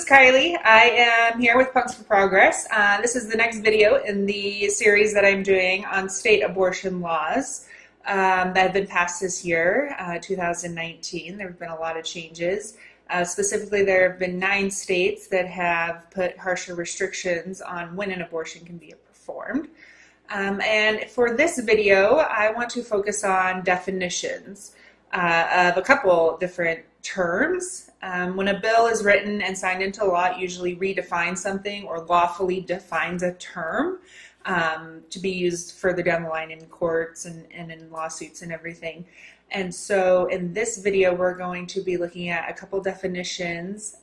is Kylie. I am here with Punks for Progress. This is the next video in the series that I'm doing on state abortion laws that have been passed this year, 2019. There have been a lot of changes. Specifically, there have been 9 states that have put harsher restrictions on when an abortion can be performed. And for this video, I want to focus on definitions of a couple different terms. When a bill is written and signed into law, it usually redefines something or lawfully defines a term to be used further down the line in courts and in lawsuits and everything. And so in this video, we're going to be looking at a couple definitions,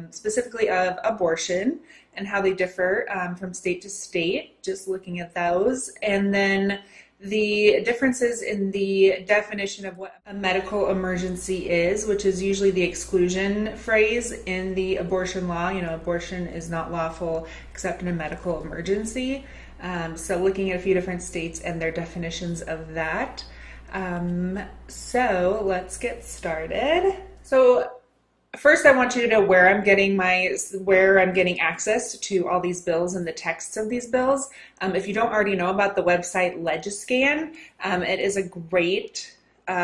specifically of abortion and how they differ from state to state, just looking at those. And then the differences in the definition of what a medical emergency is, which is usually the exclusion phrase in the abortion law. You know, abortion is not lawful except in a medical emergency. So looking at a few different states and their definitions of that. So let's get started. So first, I want you to know where I'm getting access to all these bills and the texts of these bills. If you don't already know about the website Legiscan, it is a great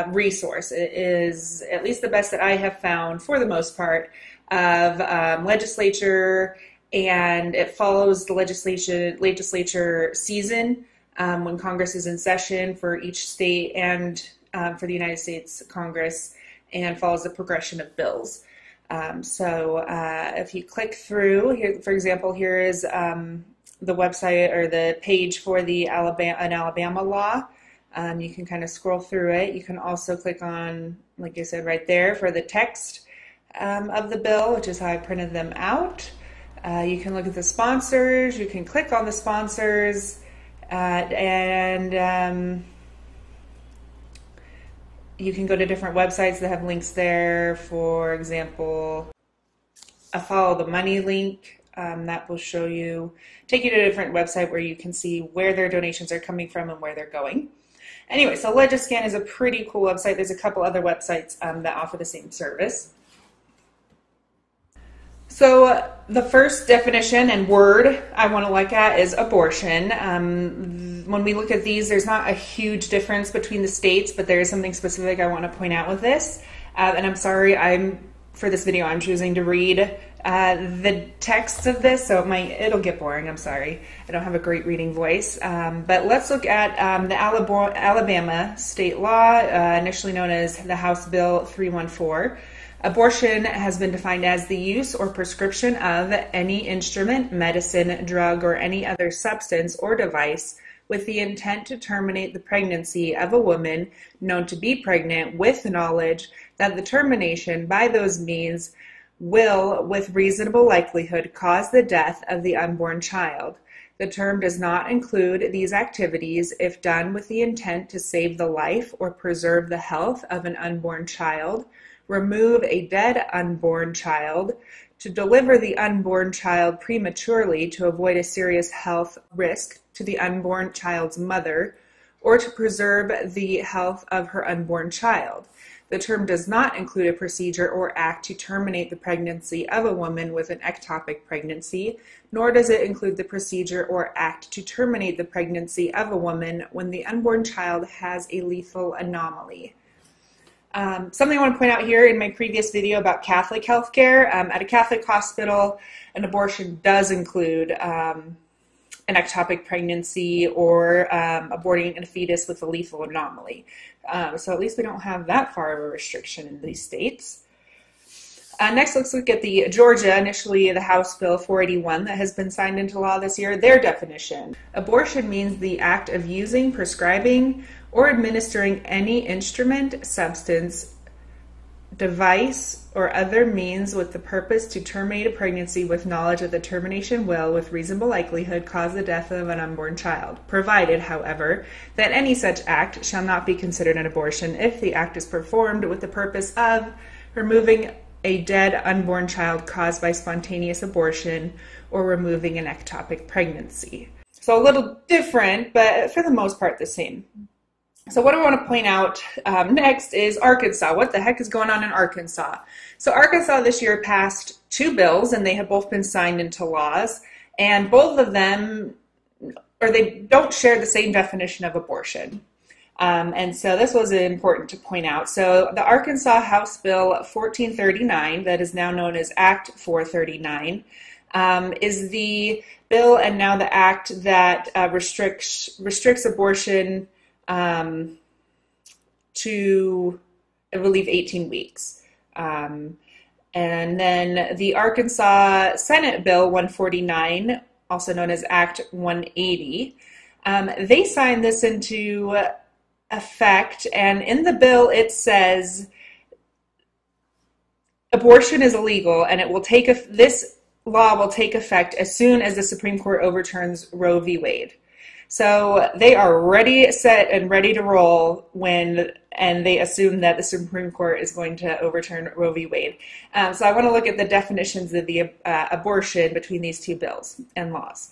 resource. It is at least the best that I have found for the most part of legislature, and it follows the legislature season when Congress is in session for each state and for the United States Congress, and follows the progression of bills. If you click through here, for example, here is the website or the page for the Alabama law. You can kind of scroll through it. You can also click on, like I said, right there for the text of the bill, which is how I printed them out. You can look at the sponsors. You can click on the sponsors, you can go to different websites that have links there. For example, a follow the money link that will take you to a different website where you can see where their donations are coming from and where they're going. Anyway, so Legiscan is a pretty cool website. There's a couple other websites that offer the same service. So the first definition and word I want to look at is abortion. When we look at these, there's not a huge difference between the states, but there is something specific I want to point out with this. And I'm sorry, for this video, I'm choosing to read the text of this, so it'll get boring. I'm sorry. I don't have a great reading voice. But let's look at the Alabama state law, initially known as the House Bill 314. Abortion has been defined as the use or prescription of any instrument, medicine, drug, or any other substance or device with the intent to terminate the pregnancy of a woman known to be pregnant with knowledge that the termination by those means will, with reasonable likelihood, cause the death of the unborn child. The term does not include these activities if done with the intent to save the life or preserve the health of an unborn child, remove a dead unborn child, to deliver the unborn child prematurely to avoid a serious health risk to the unborn child's mother, or to preserve the health of her unborn child. The term does not include a procedure or act to terminate the pregnancy of a woman with an ectopic pregnancy, nor does it include the procedure or act to terminate the pregnancy of a woman when the unborn child has a lethal anomaly. Something I want to point out here in my previous video about Catholic healthcare, at a Catholic hospital, an abortion does include an ectopic pregnancy or aborting a fetus with a lethal anomaly. So at least we don't have that far of a restriction in these states. Next, let's look at the Georgia, initially the House Bill 481 that has been signed into law this year, their definition. Abortion means the act of using, prescribing, or administering any instrument, substance, device, or other means with the purpose to terminate a pregnancy with knowledge that the termination will, with reasonable likelihood, cause the death of an unborn child, provided, however, that any such act shall not be considered an abortion if the act is performed with the purpose of removing a dead unborn child caused by spontaneous abortion or removing an ectopic pregnancy. So a little different, but for the most part the same. So what I want to point out next is Arkansas. What the heck is going on in Arkansas? So Arkansas this year passed 2 bills, and they have both been signed into laws, and both of them, or they don't share the same definition of abortion. And so this was important to point out. So the Arkansas House Bill 1439, that is now known as Act 439, is the bill and now the act that restricts abortion to, I believe, 18 weeks. And then the Arkansas Senate Bill 149, also known as Act 180, they signed this into effect, and in the bill it says abortion is illegal, and it will take this law will take effect as soon as the Supreme Court overturns Roe v. Wade. So they are ready, set, and ready to roll and they assume that the Supreme Court is going to overturn Roe v. Wade. So I want to look at the definitions of the abortion between these 2 bills and laws.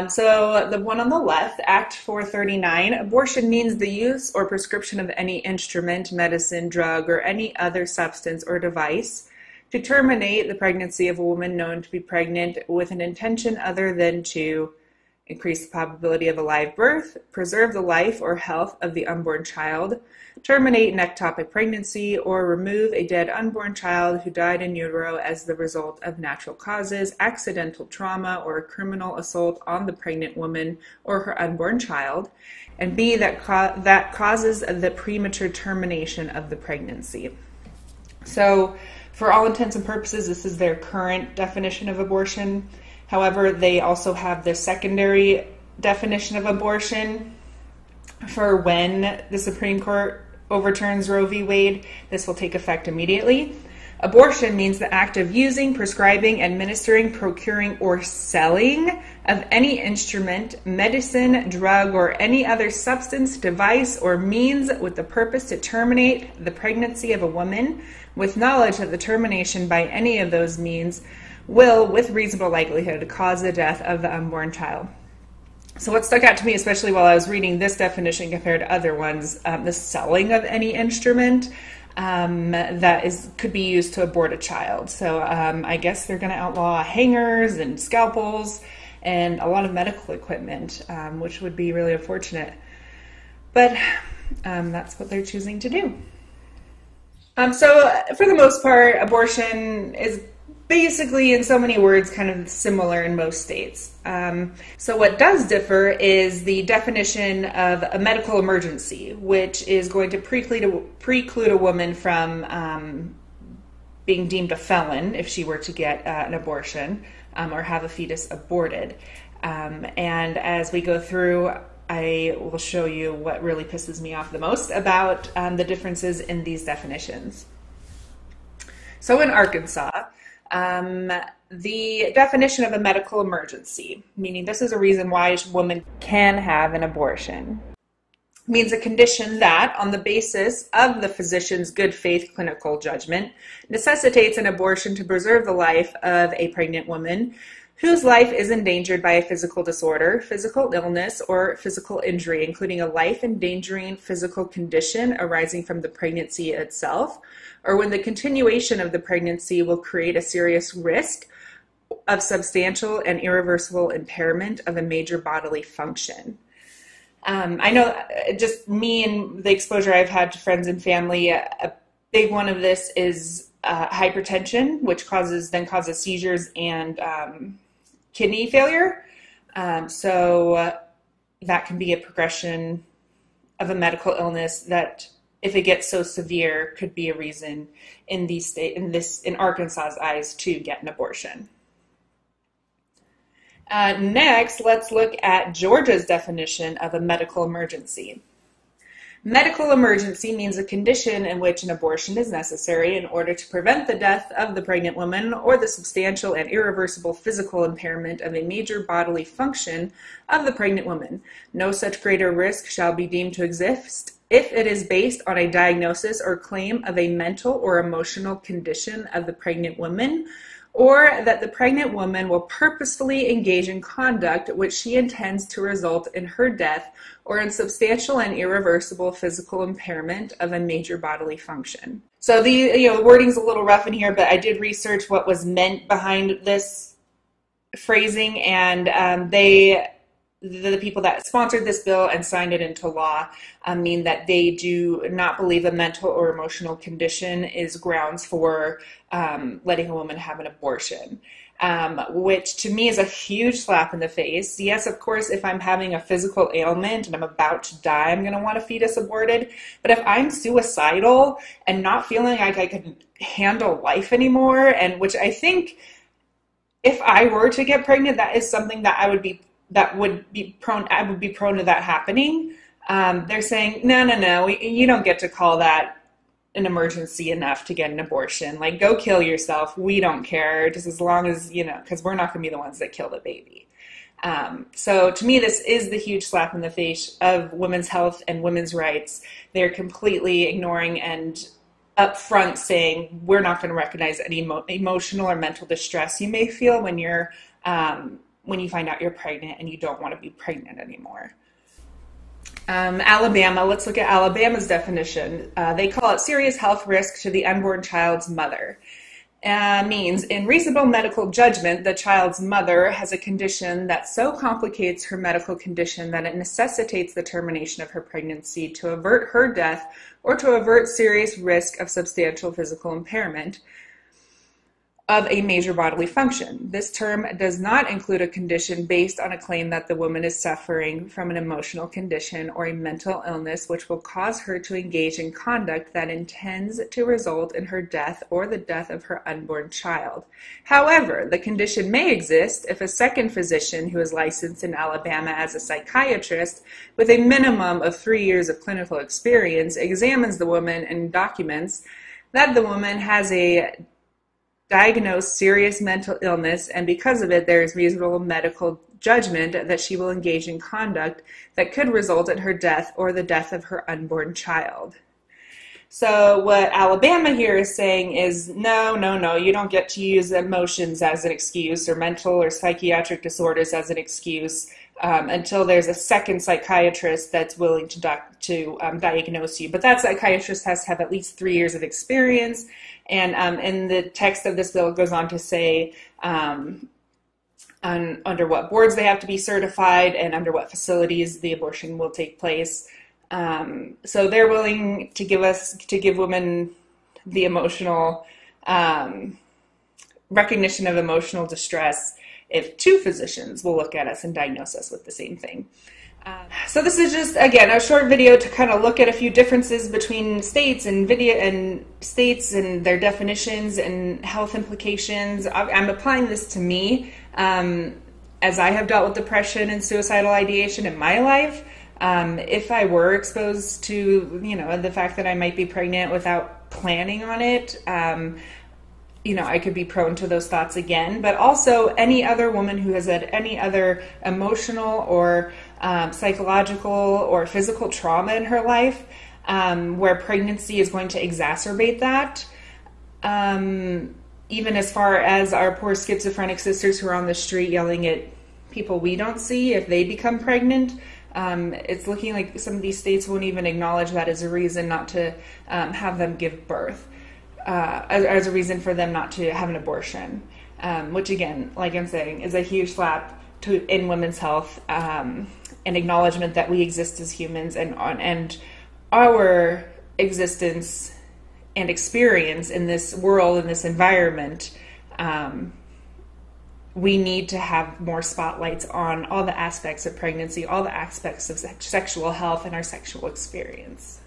So the one on the left, Act 439, abortion means the use or prescription of any instrument, medicine, drug, or any other substance or device to terminate the pregnancy of a woman known to be pregnant with an intention other than to increase the probability of a live birth, preserve the life or health of the unborn child, terminate an ectopic pregnancy, or remove a dead unborn child who died in utero as the result of natural causes, accidental trauma, or a criminal assault on the pregnant woman or her unborn child, and B, that causes the premature termination of the pregnancy. So for all intents and purposes, this is their current definition of abortion. However, they also have the secondary definition of abortion for when the Supreme Court overturns Roe v. Wade. This will take effect immediately. Abortion means the act of using, prescribing, administering, procuring, or selling of any instrument, medicine, drug, or any other substance, device, or means with the purpose to terminate the pregnancy of a woman with knowledge that the termination by any of those means will, with reasonable likelihood, cause the death of the unborn child. So what stuck out to me, especially while I was reading this definition compared to other ones, the selling of any instrument that could be used to abort a child. So I guess they're going to outlaw hangers and scalpels and a lot of medical equipment, which would be really unfortunate. But that's what they're choosing to do. So for the most part, abortion is basically, in so many words, kind of similar in most states. So what does differ is the definition of a medical emergency, which is going to preclude a woman from being deemed a felon if she were to get an abortion or have a fetus aborted. And as we go through, I will show you what really pisses me off the most about the differences in these definitions. So in Arkansas, the definition of a medical emergency, meaning this is a reason why a woman can have an abortion, means a condition that, on the basis of the physician's good faith clinical judgment, necessitates an abortion to preserve the life of a pregnant woman whose life is endangered by a physical disorder, physical illness, or physical injury, including a life-endangering physical condition arising from the pregnancy itself, or when the continuation of the pregnancy will create a serious risk of substantial and irreversible impairment of a major bodily function. I know just me and the exposure I've had to friends and family, a big one of this is hypertension, which causes seizures and kidney failure. So that can be a progression of a medical illness that, if it gets so severe, could be a reason in Arkansas's eyes to get an abortion. Next, let's look at Georgia's definition of a medical emergency. Medical emergency means a condition in which an abortion is necessary in order to prevent the death of the pregnant woman or the substantial and irreversible physical impairment of a major bodily function of the pregnant woman. No such greater risk shall be deemed to exist if it is based on a diagnosis or claim of a mental or emotional condition of the pregnant woman, or that the pregnant woman will purposefully engage in conduct which she intends to result in her death or in substantial and irreversible physical impairment of a major bodily function. So the wording's a little rough in here, but I did research what was meant behind this phrasing, and the people that sponsored this bill and signed it into law mean that they do not believe a mental or emotional condition is grounds for letting a woman have an abortion, which to me is a huge slap in the face. Yes, of course, if I'm having a physical ailment and I'm about to die, I'm going to want a fetus aborted. But if I'm suicidal and not feeling like I can handle life anymore, and which I think if I were to get pregnant, that is something that I would be prone to that happening. They're saying, no, you don't get to call that an emergency enough to get an abortion. Like, go kill yourself. We don't care, just as long as, because we're not going to be the ones that kill the baby. So to me, this is the huge slap in the face of women's health and women's rights. They're completely ignoring and upfront saying, we're not going to recognize any emotional or mental distress you may feel when you find out you're pregnant and you don't want to be pregnant anymore. Alabama, let's look at Alabama's definition. They call it serious health risk to the unborn child's mother. Means in reasonable medical judgment, the child's mother has a condition that so complicates her medical condition that it necessitates the termination of her pregnancy to avert her death or to avert serious risk of substantial physical impairment of a major bodily function. This term does not include a condition based on a claim that the woman is suffering from an emotional condition or a mental illness which will cause her to engage in conduct that intends to result in her death or the death of her unborn child. However, the condition may exist if a second physician who is licensed in Alabama as a psychiatrist with a minimum of 3 years of clinical experience examines the woman and documents that the woman has a diagnosed serious mental illness, and because of it, there is reasonable medical judgment that she will engage in conduct that could result in her death or the death of her unborn child. So what Alabama here is saying is, no, you don't get to use emotions as an excuse or mental or psychiatric disorders as an excuse until there's a second psychiatrist that's willing to diagnose you. But that psychiatrist has to have at least 3 years of experience. And in the text of this bill, it goes on to say under what boards they have to be certified and under what facilities the abortion will take place. So they're willing to give women the emotional recognition of emotional distress if 2 physicians will look at us and diagnose us with the same thing. So this is just, again, a short video to kind of look at a few differences between states and their definitions and health implications. I'm applying this to me as I have dealt with depression and suicidal ideation in my life. If I were exposed to, the fact that I might be pregnant without planning on it, I could be prone to those thoughts again. But also any other woman who has had any other emotional or psychological or physical trauma in her life, where pregnancy is going to exacerbate that. Even as far as our poor schizophrenic sisters who are on the street yelling at people we don't see if they become pregnant. It's looking like some of these states won't even acknowledge that as a reason not to have them give birth, as a reason for them not to have an abortion, which again, like I'm saying, is a huge slap in women's health, an acknowledgement that we exist as humans and our existence and experience in this world, in this environment. We need to have more spotlights on all the aspects of pregnancy, all the aspects of sexual health and our sexual experience.